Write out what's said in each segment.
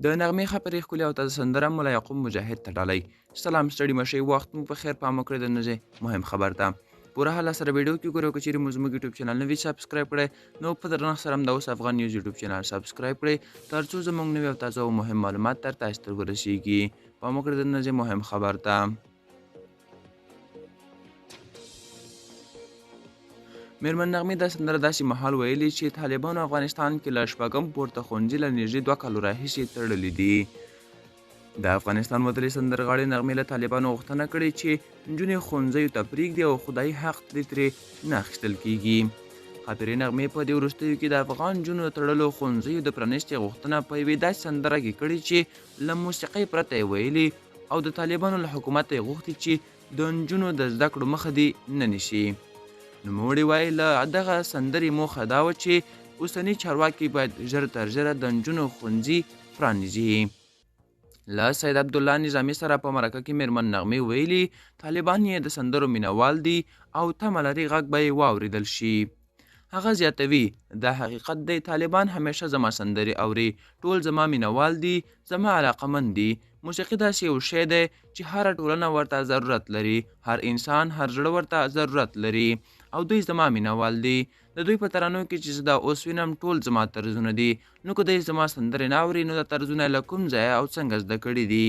د نغمې خبرې ښکلې او تازه سندره ملا یعقوب مجاهد ته ډالۍ. سلام ستړي مشئ وخت مو په خیر پام وکړئ د نږدې مهم خبر ته. پوره حاله سره ویډیو کې ګورو که چیرې مو زموږ یوټیوب چینل نه وي سبسکرایب کړئ نو په درنښت سره هم د اوس افغان نیوز یوټیوب چینل سبسکرایب کړئ ترڅو زموږ نوي او تازه او مهم معلومات تر تاسو ته ورسیږي. پام وکړئ د نږدې مهم خبر ته. میرمن نغمې دا سندره داسې مهال ویلي چې طالبانو افغانستان کې له شپږم پورته ښوونځي له نږدې 2 کالو راهیسې تړلي دي. د افغانستان وتلې سندرغاړې نغمې له طالبانو غوښتنه کړې چې نجونې ښوونځیو ته پرېږدي او خدایي حق ترې نه اخیستل کیږي. خاطرې نغمې په دې وروستیو کې د افغان نجونو د تړلو ښوونځیو د پرانیستې غوښتنه په یوې داسې سندره کې کړې چې له موسیقۍ پرته یې ویلي او د طالبانو له حکومته یې غوښتي چې د نجونو د زده کړو مخه دې نه نیسي. نوموړي وایي له دغه سندرې موخه دا وه چې اوسني چارواکي باید ژر تر ژره د نجونو ښوونځي پرانیزي. له سید عبدالله نظامي سره په مرکه کې میرمن نغمې ویلي طالبان یې د سندرو مینوال دي او تمه لري غږ به یې واورېدل شي. هغه زیاتوي دا حقیقت دی طالبان همیشه زما سندرې اوري، ټول زما مینوال دي، زما علاقمند دي. موسیقي داسې یو شی دی چې هره ټولنه ورته ضرورت لري، هر انسان هر زړه ورته ضرورت لري او دوی زما مینوال دي. د دوی په ترانو کې چې زه دا اوس وینم ټول زما طرزونه دي، نو که دوی زما سندرې نه اوري نو دا طرزونه له کوم ځایه او څنګه زده کړي دي.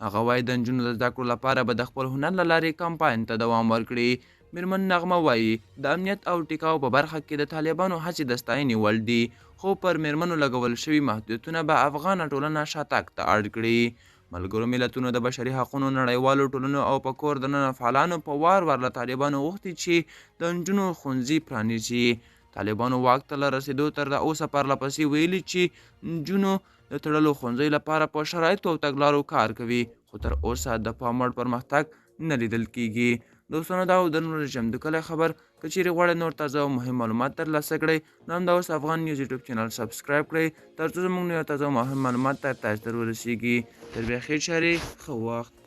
هغه وایي د نجونو د زده کړو لپاره به د خپل هنر له لارې کمپاین ته دوام ورکړي. میرمن نغمه وایي د امنیت او ټیکاو په برخه کې د طالبانو هڅې د ستاینې وړ دي، خو پر میرمنو لګول شوي محدودیتونه به افغانه ټولنه شاتګ ته اړ کړي. ملګرو ملتونو د بشري حقونو نړیوالو ټولنو او په کور دننه فعالانو په وار له طالبانو غوښتي چې د نجونو ښوونځي پرانیزي. طالبانو واک ته له رسېدو تر اوسه پرله پسې ویلي چې نجونو د تړلو ښوونځیو لپاره په شرایطو او تګلارو کار کوي، خو تر اوسه د پام وړ پرمختګ نه لیدل کیږي. دوستانو دا و د نن ورځې چمتو کلی خبر. که چیرې غواړئ نور تازه او مهم معلومات ترلاسه کړئ نو همدا اوس افغان نیوز یوټیوب چینل سبسکرایب کړئ ترڅو زموږ نوي او تازه او مهم معلومات تر تاسو ته ورسیږي. تر بیا خیر چارې، ښه وخت.